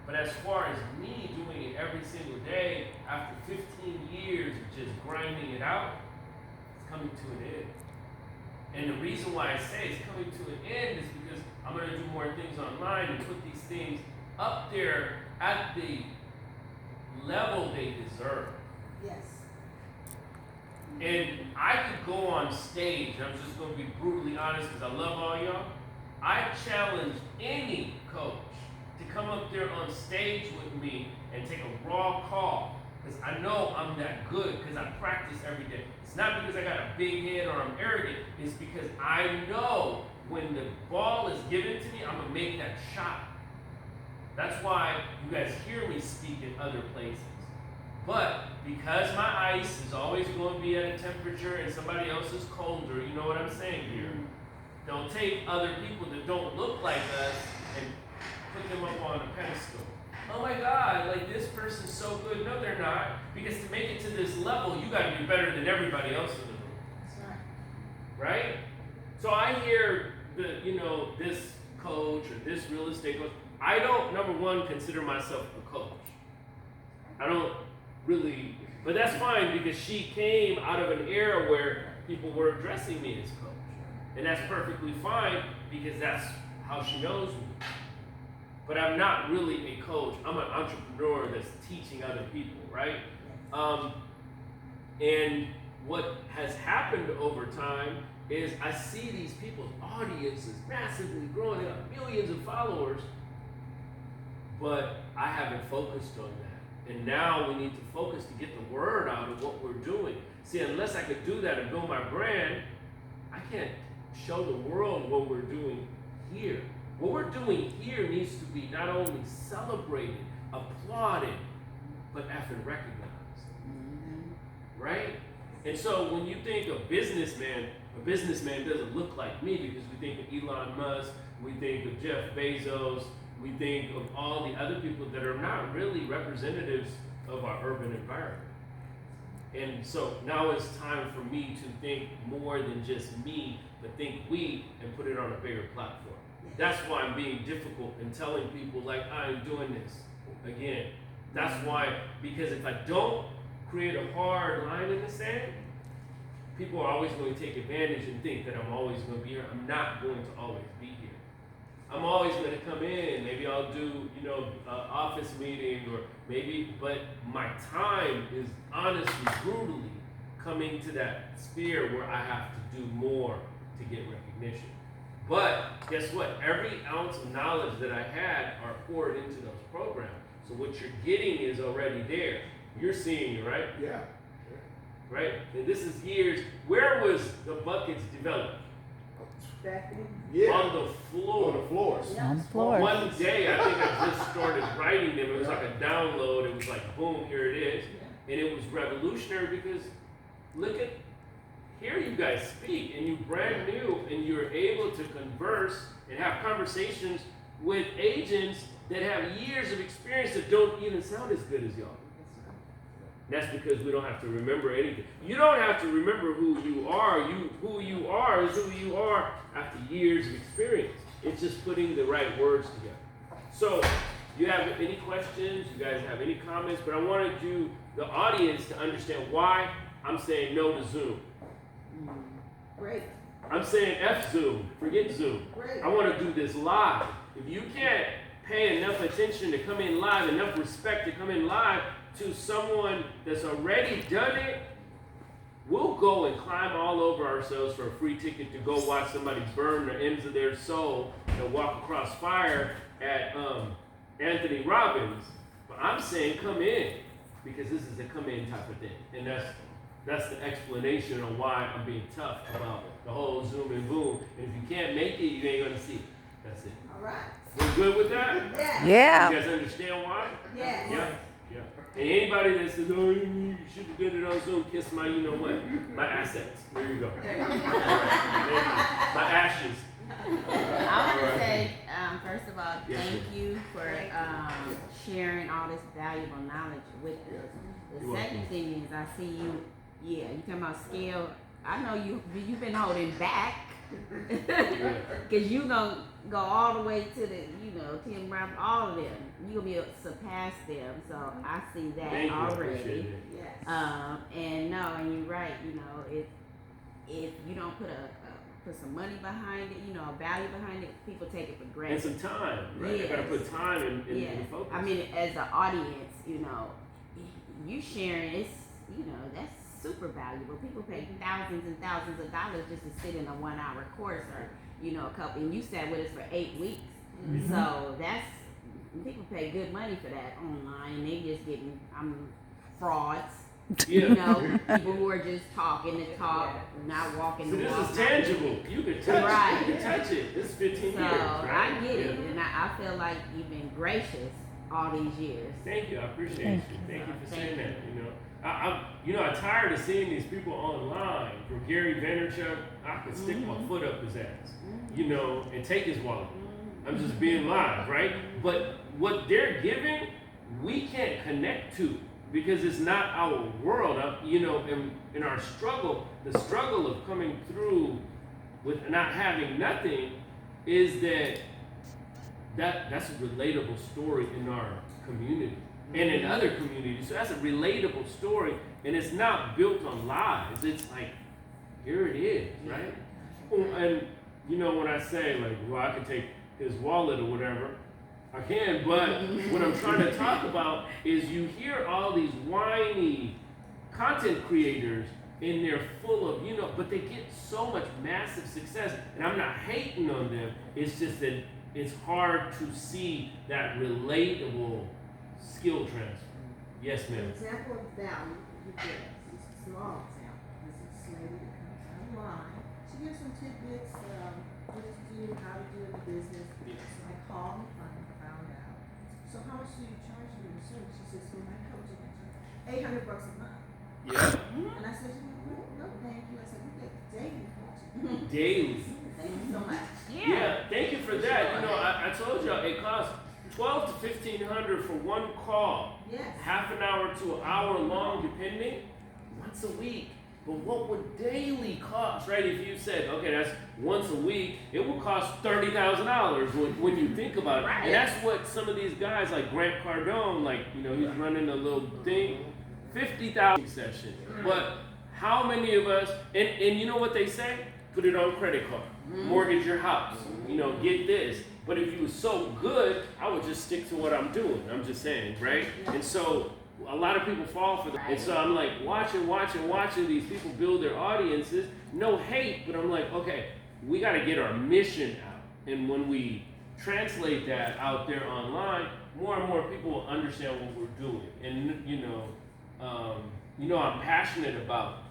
But as far as me doing it every single day, after 15 years of just grinding it out, it's coming to an end. And the reason why I say it's coming to an end is because I'm going to do more things online and put these things up there at the level they deserve. Yes. And I could go on stage, and I'm just going to be brutally honest because I love all y'all. I challenge any coach to come up there on stage with me and take a raw call, because I know I'm that good because I practice every day. It's not because I got a big head or I'm arrogant. It's because I know when the ball is given to me, I'm going to make that shot. That's why you guys hear me speak in other places. But because my ice is always going to be at a temperature and somebody else is colder, you know what I'm saying here? Don't take other people that don't look like us and put them up on a pedestal. Oh my God, like this person's so good. No, they're not. Because to make it to this level, you got to be better than everybody else in the room. That's right. Right? So I hear this coach or this real estate coach. I don't, number one, consider myself a coach. I don't really, but that's fine because she came out of an era where people were addressing me as coach. And that's perfectly fine because that's how she knows me. But I'm not really a coach. I'm an entrepreneur that's teaching other people, right? And what has happened over time is I see these people's audiences massively growing, up millions of followers, but I haven't focused on that. And now we need to focus to get the word out of what we're doing. See, unless I could do that and build my brand, I can't show the world what we're doing here. What we're doing here needs to be not only celebrated, applauded, but effing recognized. Mm-hmm. Right? And so when you think of businessman, a businessman doesn't look like me because we think of Elon Musk, we think of Jeff Bezos, we think of all the other people that are not really representatives of our urban environment. And so now it's time for me to think more than just me, but think we and put it on a bigger platform. That's why I'm being difficult and telling people like I'm doing this again. That's why, because if I don't create a hard line in the sand, people are always going to take advantage and think that I'm always going to be here. I'm not going to always be here. I'm always going to come in. Maybe I'll do, an office meeting or maybe, but my time is honestly, brutally coming to that sphere where I have to do more to get recognition. But guess what? Every ounce of knowledge that I had are poured into those programs. So what you're getting is already there. You're seeing it, right? Yeah. Right? And this is years. Where was the buckets developed? Yeah. On the floor. On the floors. Yeah. On the floor. One day, I think I just started writing them. It was like a download. It was like, boom, here it is. And it was revolutionary because hear you guys speak, and you're brand new, and you're able to converse and have conversations with agents that have years of experience that don't even sound as good as y'all. That's because we don't have to remember anything. You don't have to remember who you are. Who you are is who you are after years of experience. It's just putting the right words together. So, you have any questions? You guys have any comments? But I wanted the audience, to understand why I'm saying no to Zoom. Great. I'm saying F Zoom. Forget Zoom. Great. I want to do this live. If you can't pay enough attention to come in live, enough respect to come in live to someone that's already done it, we'll go and climb all over ourselves for a free ticket to go watch somebody burn the ends of their soul and walk across fire at Anthony Robbins. But I'm saying come in, because this is a come in type of thing. And that's the explanation on why I'm being tough about the whole Zoom and boom. And if you can't make it, you ain't gonna see it. That's it. All right. We're good with that? Yeah. Yeah. You guys understand why? Yeah. Yeah. And anybody that says, oh, you should have did it on Zoom, kiss my, you know what? My assets. There you go. There you go. My ashes. I want to say, first of all, Yes, thank ma'am. you for sharing all this valuable knowledge with us. The You're second welcome. thing is I see you, you talking about scale. I know you've been holding back Cause you gonna go all the way to the, Tim Brown, all of them. You gonna be able to surpass them. So I see that Thank you, I appreciate already. it. Yes. And you're right. If you don't put some money behind it, a value behind it, people take it for And granted. some time, right? Yes. You gotta put time in the focus. I mean, as an audience, you sharing, that's super valuable. People pay thousands and thousands of dollars just to sit in a 1 hour course or, a couple, and you sat with us for 8 weeks. Mhm. So people pay good money for that online, and they just getting, frauds. Yeah. People who are just talking to talk, not walking So the this walk. is tangible. You can touch Right. it. You can touch it. This is 15 So years, right? I get it, and I feel like you've been gracious all these years. Thank you. I appreciate you. Thank you for saying Thank that. I'm tired of seeing these people online. From Gary Vaynerchuk, I could stick my foot up his ass, and take his wallet. I'm just being live, right? But what they're giving, we can't connect to because it's not our world. In our struggle, the struggle of coming through with not having nothing is that's a relatable story in our community and in other communities. So that's a relatable story, and it's not built on lies. It's like, here it is, right? And when I say I could take his wallet or whatever, I can, but what I'm trying to talk about is you hear all these whiny content creators and they're full of, but they get so much massive success, and I'm not hating on them. It's just that it's hard to see that relatable skill transfer. Yes, An ma'am. example of value you give us is a small example. This is a lady that comes online. She gives some tidbits, what to do, how to do in the business. So I called and found out. So how much do you charge for your service? She says, for my coaching, I charge $800 a month. Yeah. And I said, no, thank you. I said, we get daily coaching. Daily. Thank you so much. Yeah, thank you for that. I told y'all it costs $1,200 to $1,500 for one call. Yes. Half an hour to an hour long, depending, once a week. But what would daily cost, right? If you said, okay, that's once a week, it would cost $30,000 when you think about it. Right. And that's what some of these guys like Grant Cardone, he's running a little thing, 50,000 session. But how many of us, and you know what they say? Put it on credit card, mortgage your house, get this. But if you were so good, I would just stick to what I'm doing. I'm just saying, right? And so a lot of people fall for that. And so I'm like watching these people build their audiences. No hate, but I'm like, okay, we got to get our mission out. And when we translate that out there online, more and more people will understand what we're doing. And I'm passionate about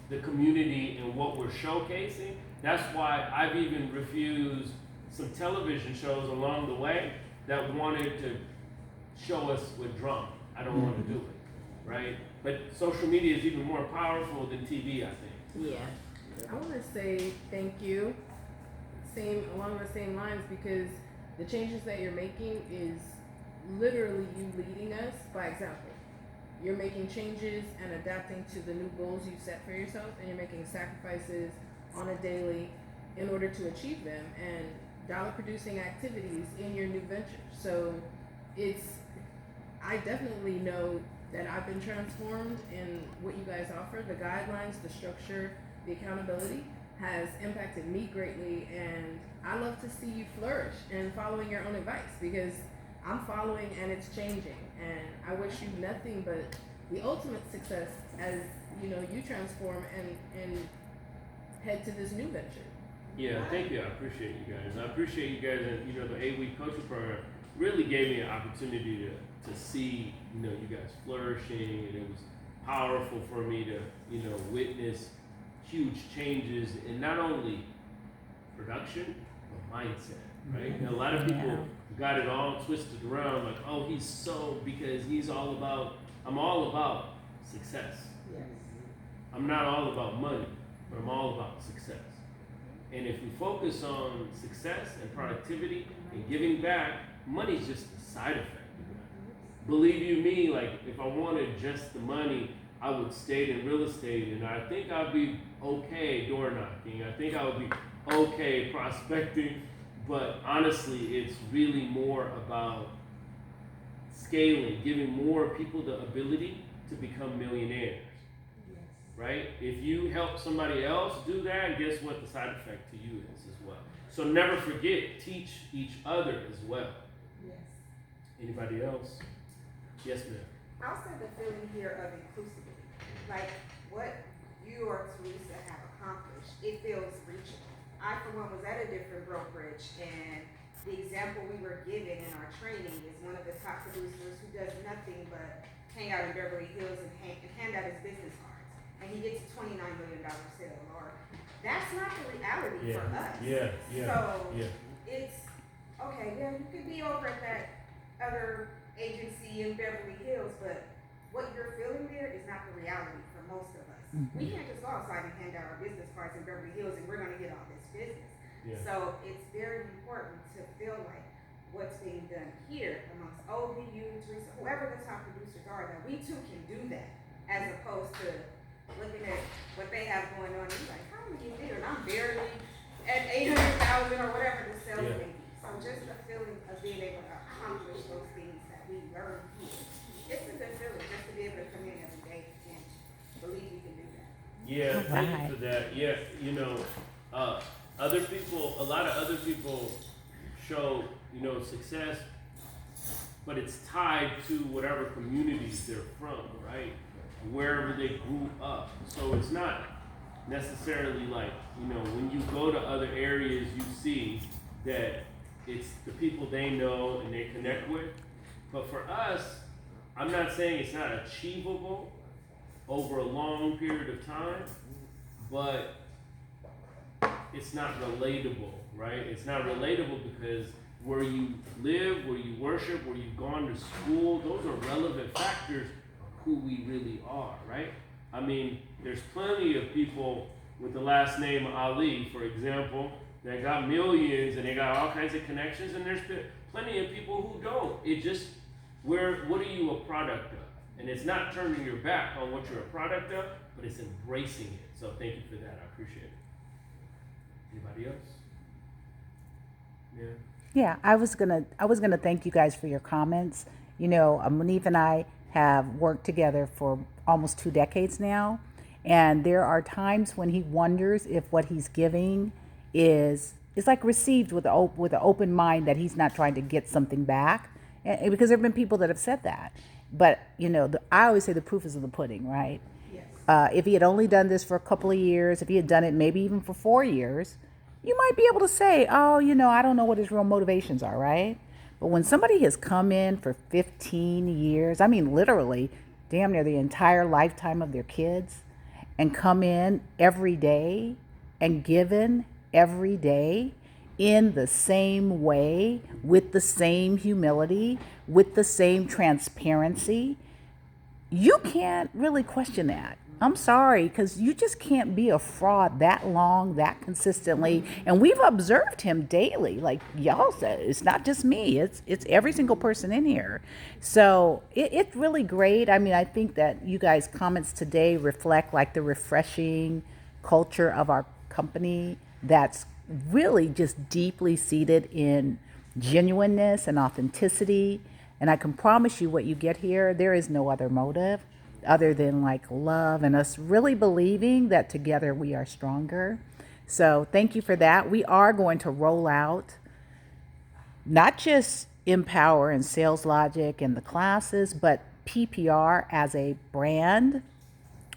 the community and what we're showcasing. That's why I've even refused some television shows along the way that wanted to show us with drama. I don't want to do it, right? But social media is even more powerful than TV, I think. Yeah. I want to say thank you, along the same lines, because the changes that you're making is literally you leading us by example. You're making changes and adapting to the new goals you set for yourself, and you're making sacrifices on a daily in order to achieve them, and dollar producing activities in your new venture. So I definitely know that I've been transformed in what you guys offer. The guidelines, the structure, the accountability has impacted me greatly, and I love to see you flourish and following your own advice, because I'm following and it's changing, and I wish you nothing but the ultimate success as you transform and head to this new venture. Yeah, thank you. I appreciate you guys. I appreciate you guys, and the 8-week coaching program really gave me an opportunity to see you guys flourishing, and it was powerful for me to witness huge changes in not only production but mindset. Right? And a lot of people got it all twisted around, like, oh, because I'm all about success. Yes. I'm not all about money, but I'm all about success. And if we focus on success and productivity and giving back, money's just a side effect. Believe you me, like if I wanted just the money, I would stay in real estate, and I think I'd be okay door knocking. I think I would be okay prospecting, but honestly, it's really more about scaling, giving more people the ability to become millionaires. Yes. Right? If you help somebody else do that, guess what the side effect to you is as well. So never forget, teach each other as well. Yes. Anybody else? Yes, ma'am. I'll say the feeling here of inclusivity, like what you or Teresa have accomplished, it feels reachable. I, for one, was at a different brokerage, and the example we were given in our training is one of the top producers who does nothing but hang out in Beverly Hills and hand out his business cards, and he gets a $29 million sale. Or that's not the reality for us. So it's okay. Yeah, you could be over at that other agency in Beverly Hills, but what you're feeling there is not the reality for most of us. We can't just go outside and hand out our business cards in Beverly Hills and we're going to get all this business. So it's very important to feel like what's being done here amongst OBU, Teresa, whoever the top producers are, that we too can do that, as opposed to looking at what they have going on and be like, how many you did? And I'm barely at 800,000 or whatever the sales may be. So just the feeling of being able to accomplish those things that we learn here. It's a good feeling just to be able to come in every day and believe you can do that. Yeah, thank you for that. Yeah, you know, a lot of other people show, you know, success, but it's tied to whatever communities they're from, right? Wherever they grew up. So it's not necessarily like, you know, when you go to other areas, you see that it's the people they know and they connect with. But for us, I'm not saying it's not achievable over a long period of time, but it's not relatable, right? It's not relatable because where you live, where you worship, where you've gone to school, those are relevant factors of who we really are, right? I mean, there's plenty of people with the last name Ali, for example, that got millions and they got all kinds of connections, and there's plenty of people who don't. It just, what are you a product of? And it's not turning your back on what you're a product of, but it's embracing it. So thank you for that. I appreciate it. Anybody else? Yeah. Yeah, I was gonna thank you guys for your comments. You know, Munif and I have worked together for almost 2 decades now, and there are times when he wonders if what he's giving is like received with an open mind, that he's not trying to get something back. And because there have been people that have said that, but you know, I always say the proof is in the pudding, right? Yes. If he had only done this for a couple of years, if he had done it maybe even for 4 years, you might be able to say, oh, you know, I don't know what his real motivations are, right? But when somebody has come in for 15 years, I mean, literally, damn near the entire lifetime of their kids, and come in every day and given every day in the same way, with the same humility, with the same transparency, you can't really question that. I'm sorry, because you just can't be a fraud that long, that consistently. And we've observed him daily. Like y'all said, it's not just me, it's every single person in here. So it's really great. I mean, I think that you guys' comments today reflect like the refreshing culture of our company that's really just deeply seated in genuineness and authenticity. And I can promise you what you get here, there is no other motive other than like love and us really believing that together we are stronger. So thank you for that. We are going to roll out not just MPoWR and Sales Logic and the classes, but PPR as a brand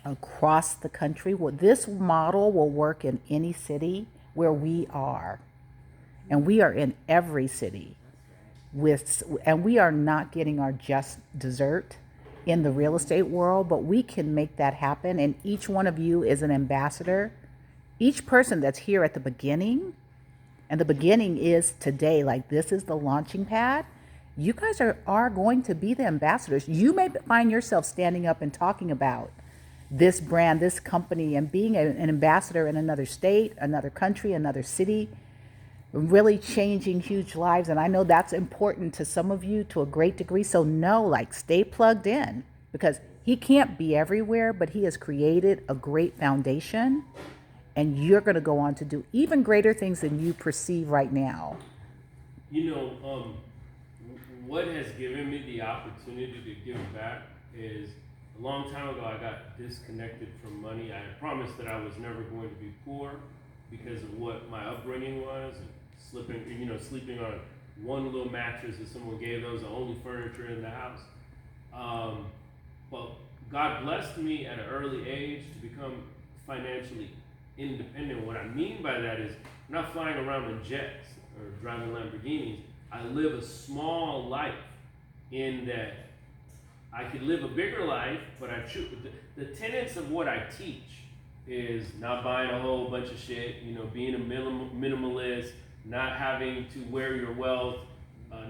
across the country. Well, this model will work in any city where we are. And we are in every city and we are not getting our just dessert in the real estate world, but we can make that happen. And each one of you is an ambassador. Each person that's here at the beginning, and the beginning is today, like this is the launching pad. You guys are going to be the ambassadors. You may find yourself standing up and talking about this brand, this company, and being an ambassador in another state, another country, another city, really changing huge lives. And I know that's important to some of you to a great degree. So no, like stay plugged in, because He can't be everywhere, but he has created a great foundation, and you're going to go on to do even greater things than you perceive right now. You know, what has given me the opportunity to give back is a long time ago I got disconnected from money. I had promised that I was never going to be poor because of what my upbringing was, and sleeping on one little mattress that someone gave. That was the only furniture in the house. But God blessed me at an early age to become financially independent. What I mean by that is I'm not flying around in jets or driving Lamborghinis. I live a small life in that I could live a bigger life, but I choose. The tenets of what I teach is not buying a whole bunch of shit, being a minimalist, not having to wear your wealth,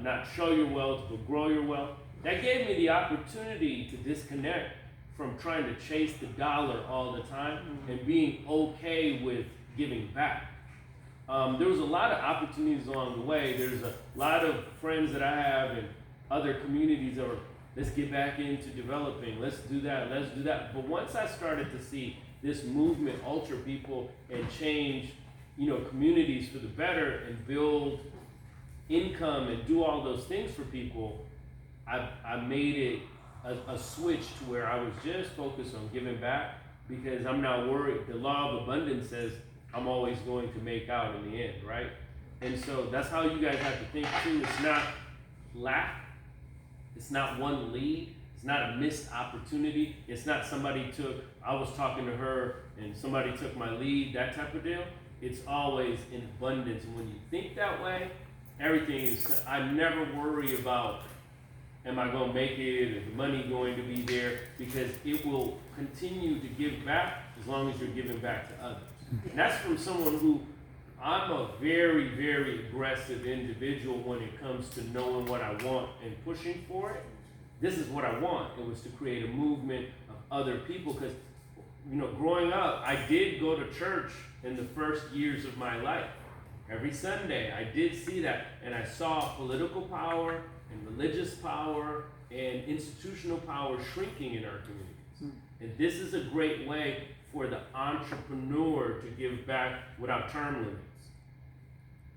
not show your wealth, but grow your wealth. That gave me the opportunity to disconnect from trying to chase the dollar all the time and being okay with giving back. There was a lot of opportunities along the way. There's a lot of friends that I have in other communities that are, let's get back into developing, let's do that. But once I started to see this movement alter people and change, communities for the better and build income and do all those things for people, I made it a switch to where I was just focused on giving back because I'm not worried. The law of abundance says I'm always going to make out in the end, right? And so that's how you guys have to think too. It's not lack. It's not one lead. It's not a missed opportunity. It's not I was talking to her and somebody took my lead, that type of deal. It's always in abundance. And when you think that way, everything is, I never worry about, am I going to make it? Is the money going to be there? Because it will continue to give back as long as you're giving back to others. And that's from someone who, I'm a very, very aggressive individual when it comes to knowing what I want and pushing for it. This is what I want. It was to create a movement of other people because, growing up, I did go to church in the first years of my life. Every Sunday, I did see that, and I saw political power and religious power and institutional power shrinking in our communities. And this is a great way for the entrepreneur to give back without term limits.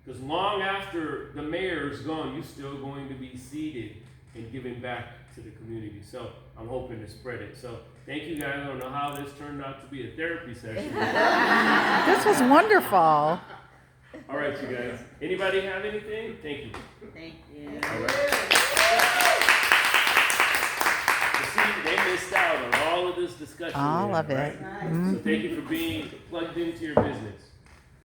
Because long after the mayor is gone, you're still going to be seated and giving back to the community. So I'm hoping to spread it. So thank you guys. I don't know how this turned out to be a therapy session. This was wonderful. All right, you guys. Anybody have anything? Thank you. Thank you. All right. See, they missed out on all of this discussion. All of it. Right? So thank you for being plugged into your business.